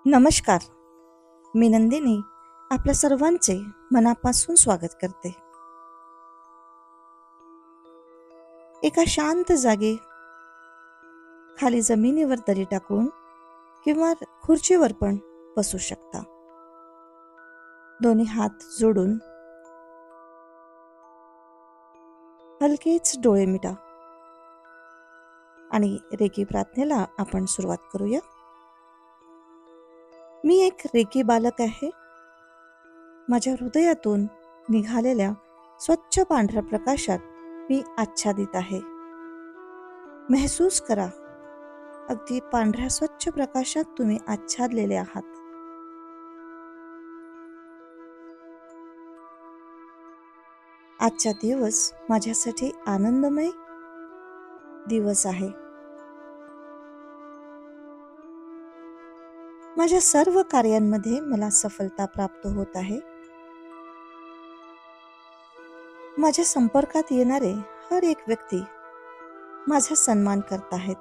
नमस्कार. मी नंदिनी आपल्या सर्वांचे मनापासून स्वागत करते. एका शांत जागी खाली जमिनीवर दरी टाकून किंवा खुर्चीवर पण बसू शकता. दोन्ही हात जोडून हलकेच डोळे मिटा आणि रेकी प्रार्थनेला आपण सुरुवात करूया. मी एक रेकी बालक आहे. माझ्या हृदयातून निघालेल्या स्वच्छ पांढऱ्या प्रकाशात मी आच्छादित आहे. महसूस करा, अगदी पांढऱ्या स्वच्छ प्रकाशात तुम्ही आच्छादलेले आहात. आजचा दिवस माझ्यासाठी आनंदमय दिवस आहे. माझ्या सर्व कार्यांमध्ये मला सफलता प्राप्त होत आहे. माझ्या संपर्कात येणारे हर एक व्यक्ती माझा सन्मान करत आहेत.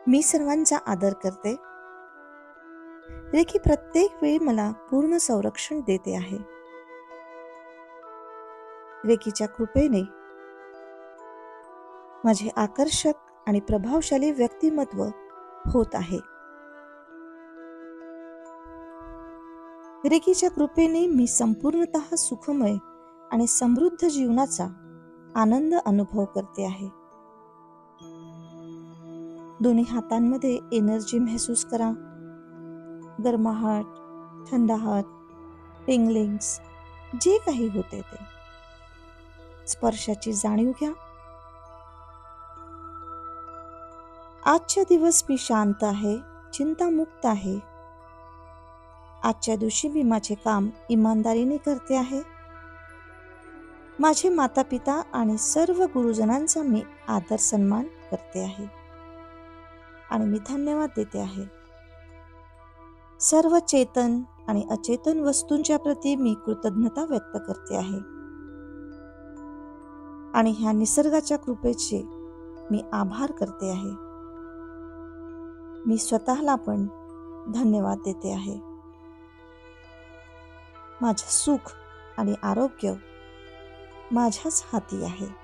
मी सर्वांचा आदर करते. रेकी प्रत्येक वेळी मला पूर्ण संरक्षण देते आहे. रेकीच्या कृपेने माझे आकर्षक आणि प्रभावशाली व्यक्तिमत्व होत आहे. रेकीच्या कृपेने मी संपूर्णतः सुखमय आणि समृद्ध जीवनाचा आनंद अनुभव करते आहे. दोन्ही हातांमध्ये एनर्जी महसूस करा. गरमाहट, थंडाहट, टिंगलिंग्स जे काही होते ते स्पर्शाची जाणीव घ्या. आजचा दिवस मी शांत आहे, चिंतामुक्त आहे. आजच्या दिवशी मी माझे काम इमानदारीने करते आहे. माझे माता पिता आणि सर्व गुरुजनांचा मी आदर सन्मान करते आहे आणि मी धन्यवाद देते आहे. सर्व चेतन आणि अचेतन वस्तूंच्या प्रती मी कृतज्ञता व्यक्त करते आहे आणि ह्या निसर्गाच्या कृपेचे मी आभार करते आहे. मी स्वतःला पण धन्यवाद देते आहे. माझे सुख आणि आरोग्य माझ्याच हाती आहे.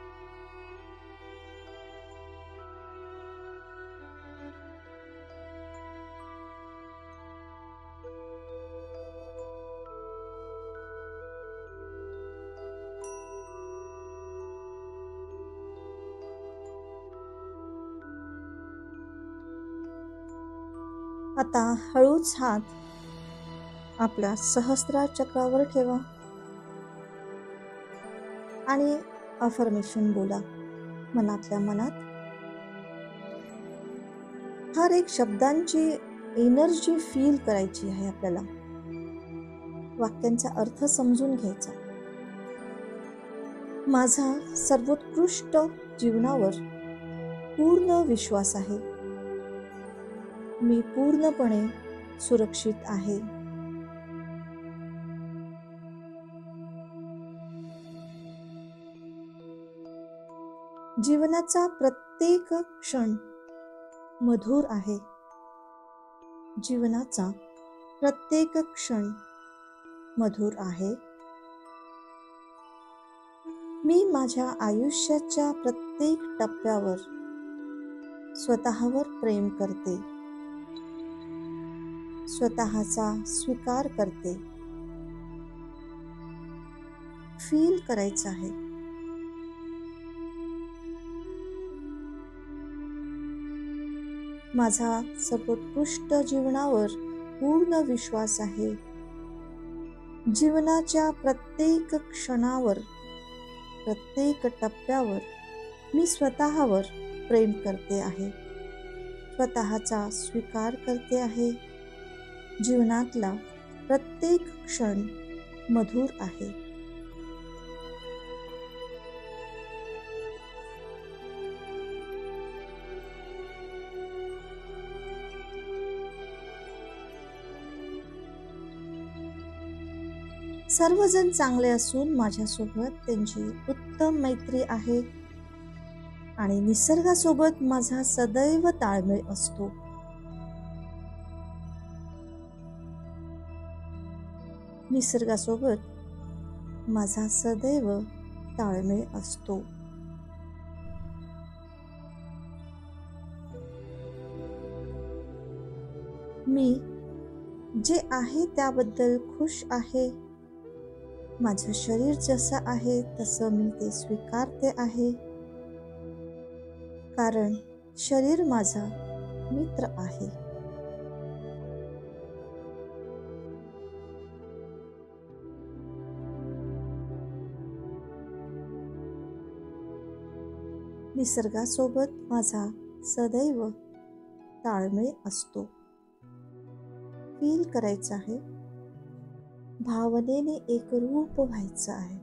आता हळूच हात आपल्या सहस्रार चक्रावर ठेवा आणि अफर्मेशन बोला मनातल्या मनात. हर एक शब्दांची एनर्जी फील करायची आहे आपल्याला. वाक्यांचा अर्थ समजून घ्यायचा. माझा सर्वोत्कृष्ट जीवनावर पूर्ण विश्वास आहे. मी पूर्णपणे सुरक्षित आहे. जीवनाचा प्रत्येक क्षण मधुर आहे. जीवनाचा प्रत्येक क्षण मधुर आहे. मी माझ्या आयुष्याच्या प्रत्येक टप्प्यावर स्वतःवर प्रेम करते. स्वतःचा स्वीकार करते. फील करायचं आहे. माझा सर्वोत्कृष्ट जीवनावर पूर्ण विश्वास आहे. जीवनाच्या प्रत्येक क्षणावर, प्रत्येक टप्प्यावर मी स्वतःवर प्रेम करते आहे. स्वतःचा स्वीकार करते आहे. जीवनातला प्रत्येक क्षण मधुर आहे. सर्वजण चांगले असून माझ्यासोबत त्यांची उत्तम मैत्री आहे आणि निसर्गासोबत माझा सदैव ताळमेळ असतो. निसर्गासोबत माझा सदैव ताळमेळ असतो. मी जे आहे त्याबद्दल खुश आहे. माझं शरीर जसं आहे तसं मी ते स्वीकारते आहे, कारण शरीर माझा मित्र आहे. निसर्गासोबत माझा सदैव ताळमेळ असतो. फील करायचं आहे, भावनेने एकरूप व्हायचं आहे.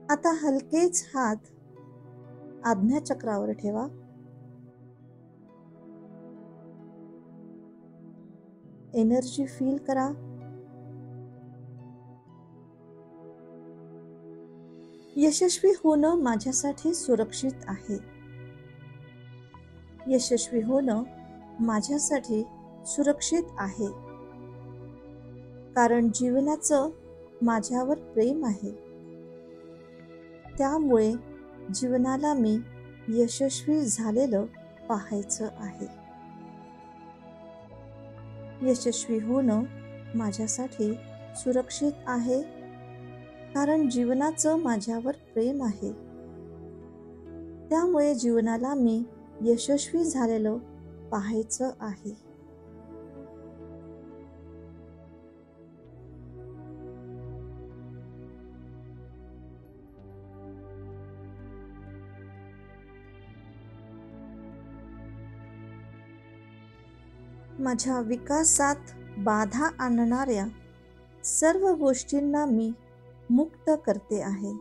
आता हलकेच हात आज्ञाचक्रावर ठेवा. एनर्जी फील करा. यशस्वी होणं माझ्यासाठी सुरक्षित आहे. यशस्वी होणं माझ्यासाठी सुरक्षित आहे, कारण जीवनाचं माझ्यावर प्रेम आहे. त्यामुळे जीवनाला मी यशस्वी झालेलं पाहायचं आहे. यशस्वी होणं माझ्यासाठी सुरक्षित आहे, कारण जीवनाचं माझ्यावर प्रेम आहे. त्यामुळे जीवनाला मी यशस्वी झालेलं पाहायचं आहे. माझ्या विकासात बाधा आणणाऱ्या सर्व गोष्टींना मी मुक्त करते आहे.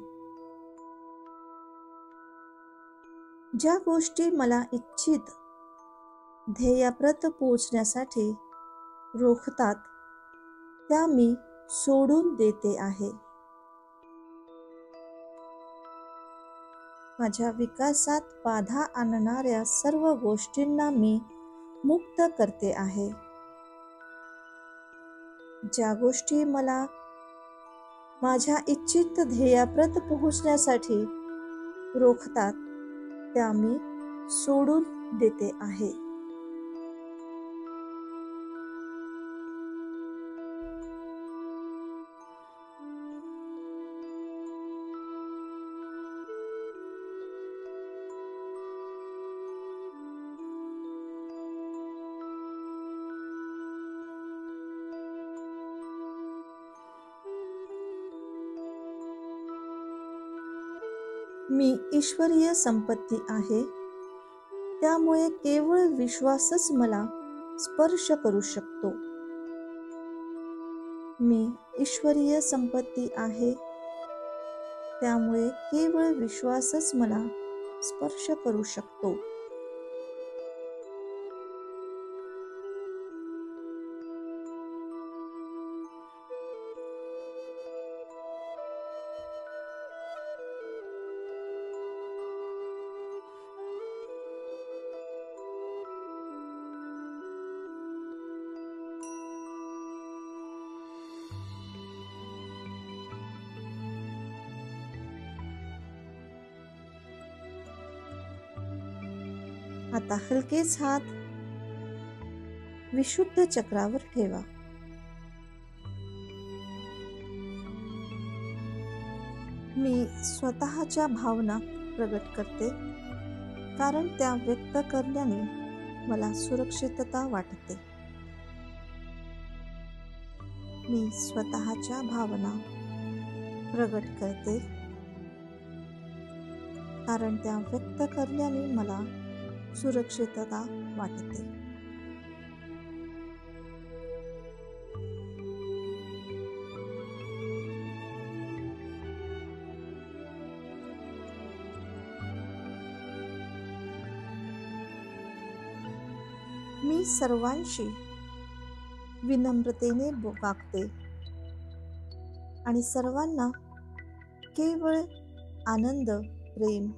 ज्या गोष्टी मला इच्छित ध्येयाप्रत पोहोचण्यासाठी रोखतात त्या मी सोडून देते आहे. माझ्या विकासात बाधा आणणाऱ्या सर्व गोष्टींना मी मुक्त करते आहे. ज्या गोष्टी मला माझ्या इच्छित ध्येयाप्रत पोहोचण्यासाठी रोखतात त्या मी सोडून देते आहे. मी ईश्वरीय संपत्ती आहे, त्यामुळे केवळ विश्वासच मला स्पर्श करू शकतो. मी ईश्वरीय संपत्ती आहे, त्यामुळे केवळ विश्वासच मला स्पर्श करू शकतो. आता हलकेच हात विशुद्ध चक्रावर ठेवा. मी स्वतःच्या भावना प्रगट करते, कारण त्या व्यक्त करण्याने मला सुरक्षितता वाटते. मी स्वतःच्या भावना प्रगट करते, कारण त्या व्यक्त करण्याने मला सुरक्षितता वाटते. मी सर्वांशी विनम्रतेने वागते आणि सर्वांना केवळ आनंद, प्रेम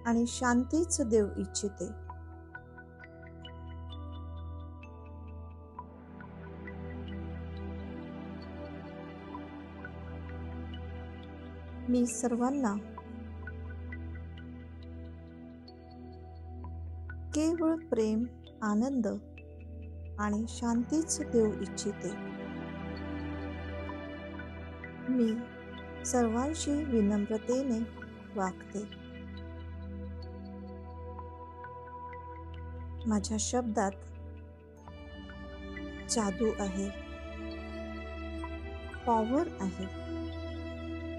आणि शांतीच देऊ इच्छिते. मी सर्वांना केवळ प्रेम, आनंद आणि शांतीच देऊ इच्छिते. मी सर्वांशी विनम्रतेने वागते. माझ्या शब्दात जादू आहे, पॉवर आहे.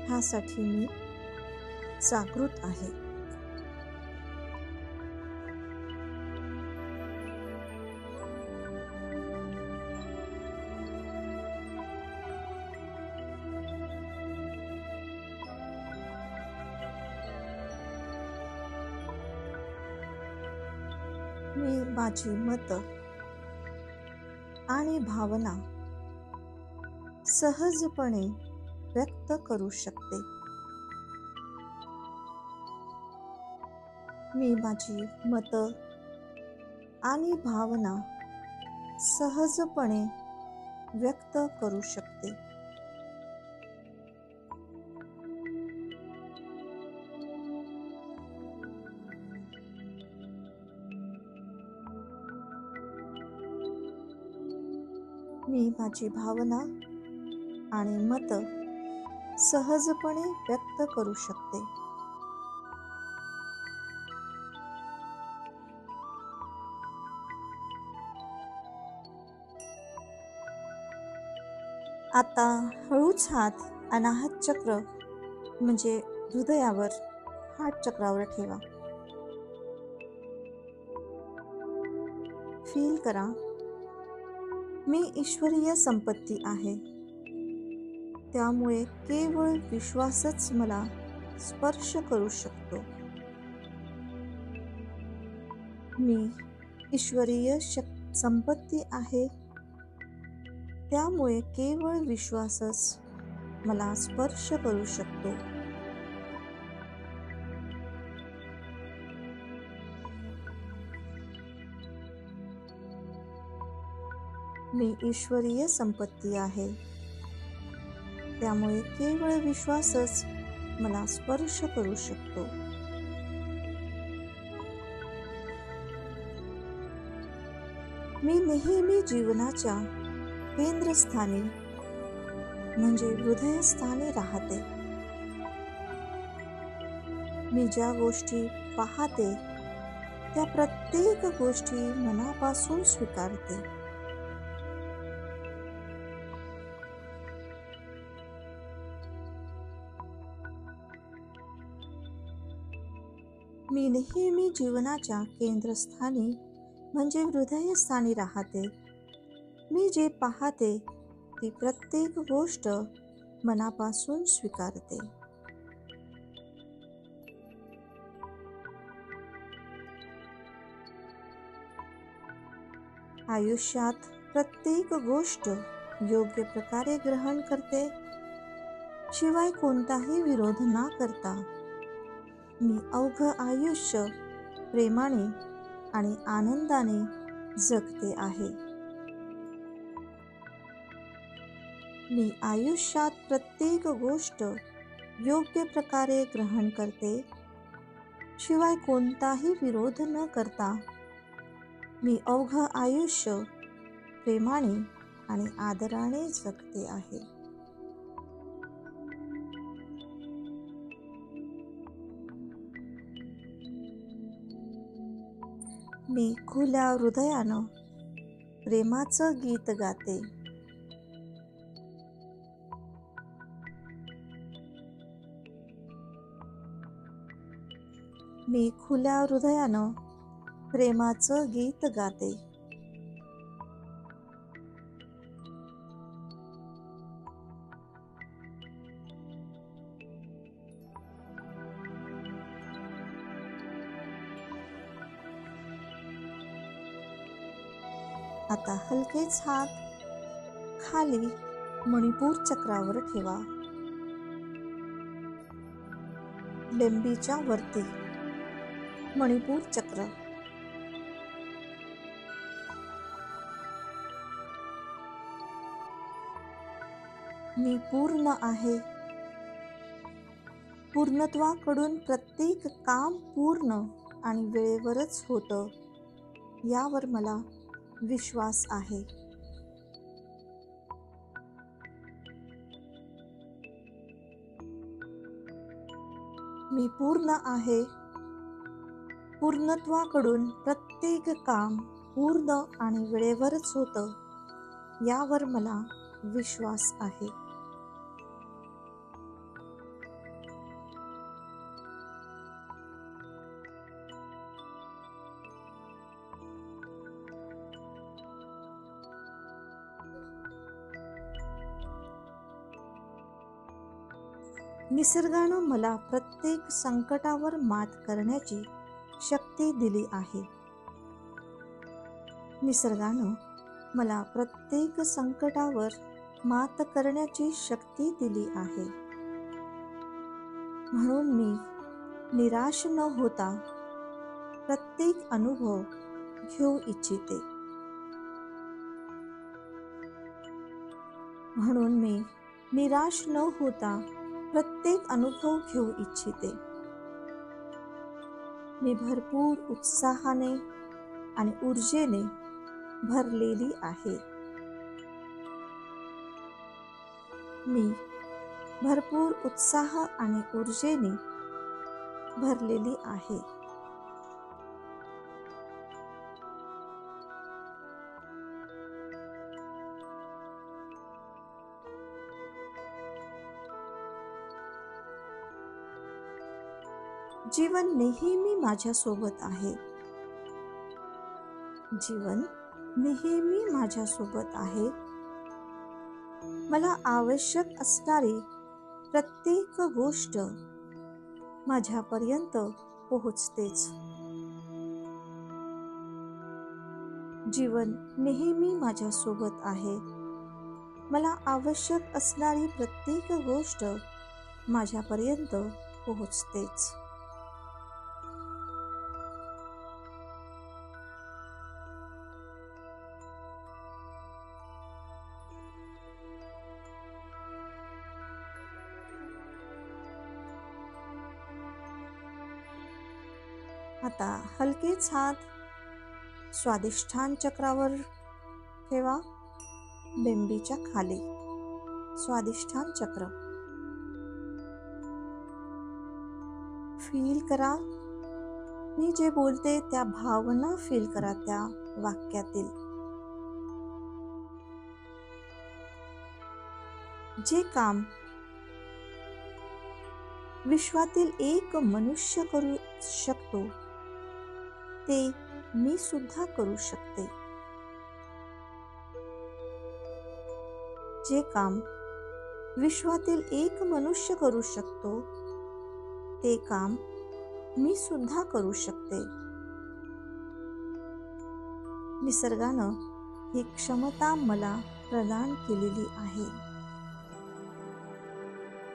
ह्यासाठी मी जागृत आहे. मी माझी मतं आणि भावना सहजपणे व्यक्त करू शकते. मी माझी मतं आणि भावना सहजपणे व्यक्त करू शकते. मी माझी भावना आणि मतं सहजपणे व्यक्त करू शकते. आता हळूच हात अनाहत चक्र म्हणजे हृदयावर, हार्ट चक्रावर ठेवा. फील करा, मी ईश्वरीय संपत्ती आहे. त्यामुळे केवळ विश्वासच मला स्पर्श करू शकतो. मी ईश्वरीय संपत्ती आहे. त्यामुळे केवळ विश्वासच मला स्पर्श करू शकतो. मी ईश्वरीय संपत्ती आहे. त्यामुळे केवळ विश्वासच मला स्पर्श करू शकतो. मी नेहमी जीवनाच्या केंद्रस्थानी म्हणजे हृदयस्थानी राहते. मी ज्या गोष्टी पाहते त्या प्रत्येक गोष्टी मनापासून स्वीकारते. मी नेहमी जीवनाच्या केंद्रस्थानी म्हणजे हृदयस्थानी राहते. मी जे पाहते ती प्रत्येक गोष्ट मनापासून स्वीकारते. आयुष्यात प्रत्येक गोष्ट योग्य प्रकारे ग्रहण करते. शिवाय कोणताही विरोध न करता मी अवघं आयुष्य प्रेमाने आणि आनंदाने जगते आहे. मी आयुष्यात प्रत्येक गोष्ट योग्य प्रकारे ग्रहण करते. शिवाय कोणताही विरोध न करता मी अवघं आयुष्य प्रेमाने आणि आदराने जगते आहे. मी खुल्या हृदयानं प्रेमाचं गीत गाते. मी खुल्या हृदयानं प्रेमाचं गीत गाते. आता हलकेच हात खाली मणिपूर चक्रावर ठेवा. लेंबीच्या वरती मणिपूर चक्र. मी पूर्ण आहे. पूर्णत्वाकडून प्रत्येक काम पूर्ण आणि वेळेवरच होतं, यावर मला विश्वास आहे. मी पूर्ण आहे. पूर्णत्वाकडून प्रत्येक काम पूर्ण आणि वेळेवरच होतं, यावर मला विश्वास आहे. निसर्गानं मला प्रत्येक संकटावर मात करण्याची शक्ती दिली आहे. निसर्गानं मला प्रत्येक संकटावर मात करण्याची शक्ती दिली आहे. म्हणून मी निराश न होता प्रत्येक अनुभव घेऊ इच्छिते. म्हणून मी निराश न होता प्रत्येक अनुभव घेऊ इच्छिते. मी भरपूर उत्साहाने आणि ऊर्जेने भरलेली आहे. मी भरपूर उत्साह आणि ऊर्जेने भरलेली आहे. जीवन नेहमी माझ्यासोबत आहे. जीवन नेहमी माझ्यासोबत आहे. मला आवश्यक असणारी प्रत्येक गोष्ट माझ्यापर्यंत पोहोचतेच. जीवन नेहमी माझ्यासोबत आहे. मला आवश्यक असणारी प्रत्येक गोष्ट माझ्यापर्यंत पोहोचतेच. आता हलकेच हात स्वादिष्ठान चक्रावर ठेवा. बेंबीच्या खाली स्वादिष्ठान चक्र फील करा. मी जे बोलते त्या भावना फील करा त्या वाक्यातील. जे काम विश्वातील एक मनुष्य करू शकतो, ते मी सुद्धा करू शकते. जे काम विश्वातील एक मनुष्य करू शकतो, ते काम मी सुद्धा करू शकते. निसर्गानं ही क्षमता मला प्रदान केलेली आहे.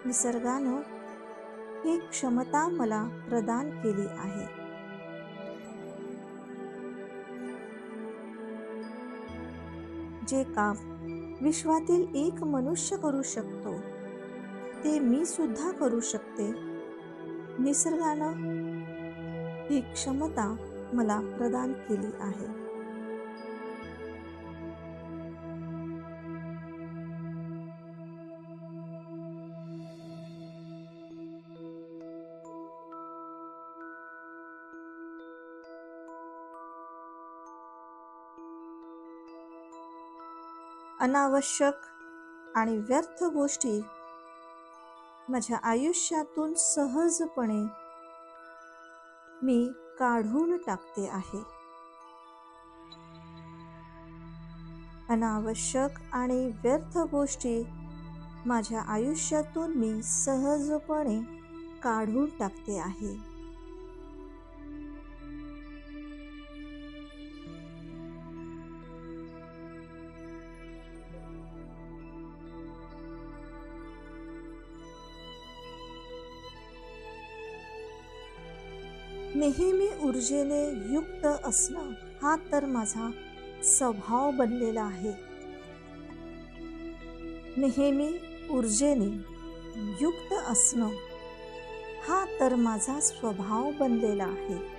निसर्गानं ही क्षमता मला प्रदान केली आहे. जे काम विश्वातील एक मनुष्य करू शकतो, ते मी सुद्धा करू शकते. निसर्गानं ही क्षमता मला प्रदान केली आहे. अनावश्यक आणि व्यर्थ गोष्टी माझ्या आयुष्यातून सहजपणे मी काढून टाकते आहे. अनावश्यक आणि व्यर्थ गोष्टी माझ्या आयुष्यातून मी सहजपणे काढून टाकते आहे. नेहमी ऊर्जेने युक्त असणं हा तर माझा स्वभाव बनलेला आहे. नेहमी ऊर्जेने युक्त असणं हा तर माझा स्वभाव बनलेला आहे.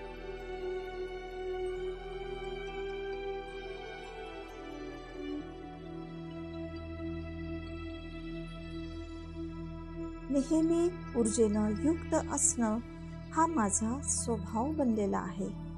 नेहमी ऊर्जेनं युक्त असणं हा माझा स्वभाव बनलेला आहे.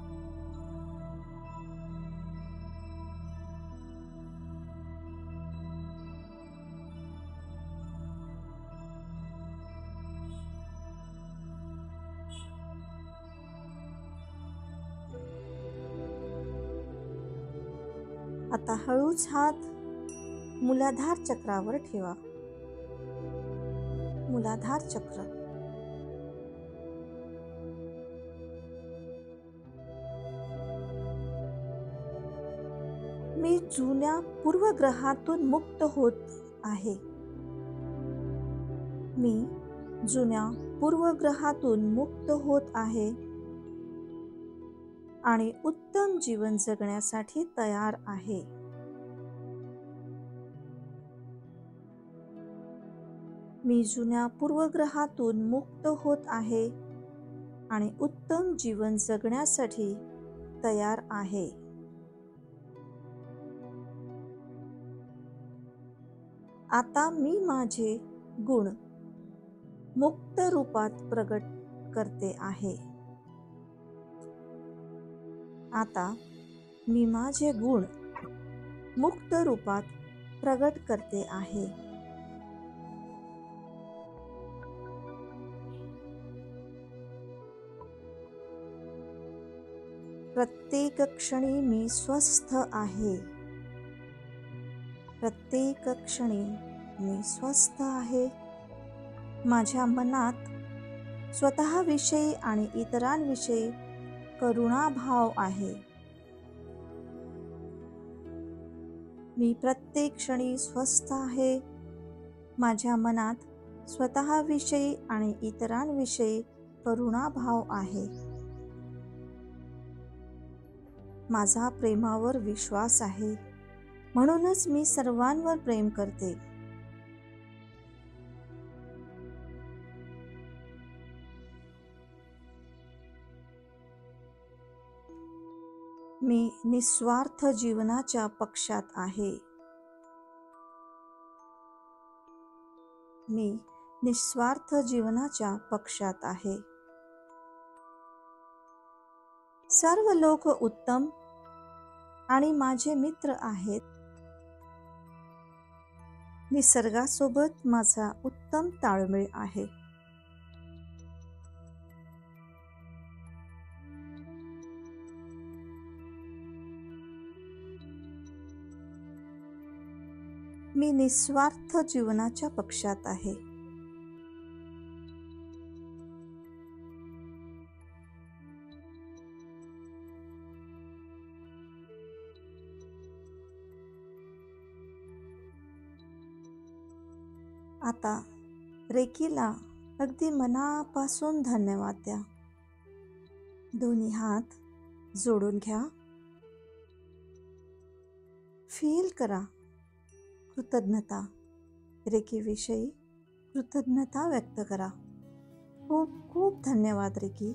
आता हळूच हात मूलाधार चक्रावर ठेवा. मूलाधार चक्र. मी जुन्या पूर्वग्रहातून मुक्त होत आहे. मी जुन्या पूर्वग्रहातून मुक्त होत आहे आणि उत्तम जीवन जगण्यासाठी तयार आहे. मी जुन्या पूर्वग्रहातून मुक्त होत आहे आणि उत्तम जीवन जगण्यासाठी तयार आहे. आता मी माझे गुण मुक्त रूपात प्रगट करते आहे. आता मी माझे गुण मुक्त रूपात प्रगट करते आहे. प्रत्येक क्षणी मी स्वस्थ आहे. प्रत्येक क्षणी मी स्वस्थ आहे. माझ्या मनात स्वतःविषयी आणि इतरांविषयी करुणाभाव आहे. मी प्रत्येक क्षणी स्वस्थ आहे. माझ्या मनात स्वतःविषयी आणि इतरांविषयी करुणाभाव आहे. माझा प्रेमावर विश्वास आहे, म्हणूनच मी सर्वांवर प्रेम करते. मी निस्वार्थ जीवनाच्या पक्षात आहे. मी निस्वार्थ जीवनाच्या पक्षात आहे. सर्व लोक उत्तम आणि माझे मित्र आहेत. निसर्गासोबत माझा उत्तम ताळमेळ आहे. मी निस्वार्थ जीवनाच्या पक्षात आहे. आता रेकीला अगदी मनापासून धन्यवाद द्या. दोन्ही हात जोडून घ्या. फील करा कृतज्ञता. रेकीविषयी कृतज्ञता व्यक्त करा. खूप खूप धन्यवाद रेकी.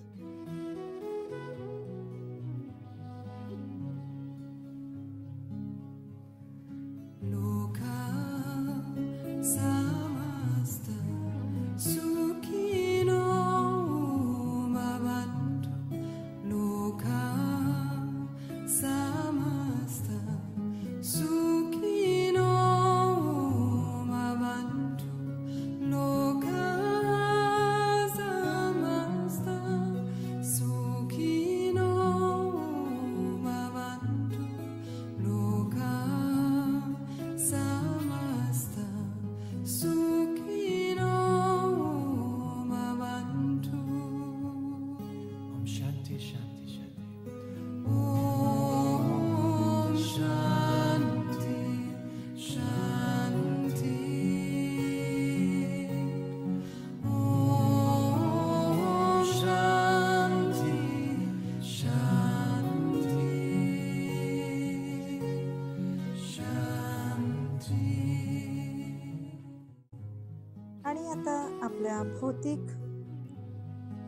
आणि आता आपल्या भौतिक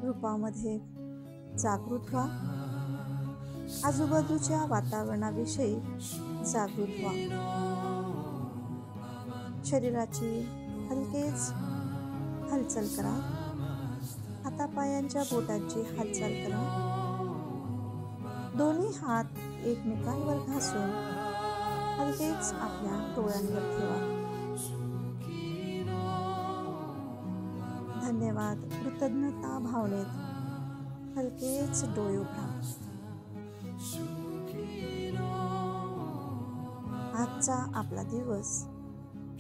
रूपामध्ये जागृत व्हा. आजूबाजूच्या वातावरणाविषयी जागृत व्हा. शरीराची हलकेच हालचाल करा. हातापायांच्या बोटांची हालचाल करा. दोन्ही हात एकमेकांवर घासून हलकेच आपल्या डोळ्यांवर ठेवा. धन्यवाद. कृतज्ञता भावनेत हलकेच डोळे उघडा. आजचा आपला दिवस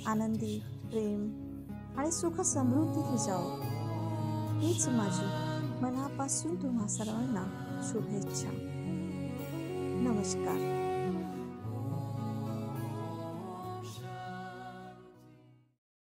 आनंदी, प्रेम आणि सुख समृद्धीने जाओ, हीच माझी मनापासून तुम्हा सर्वांना शुभेच्छा. नमस्कार.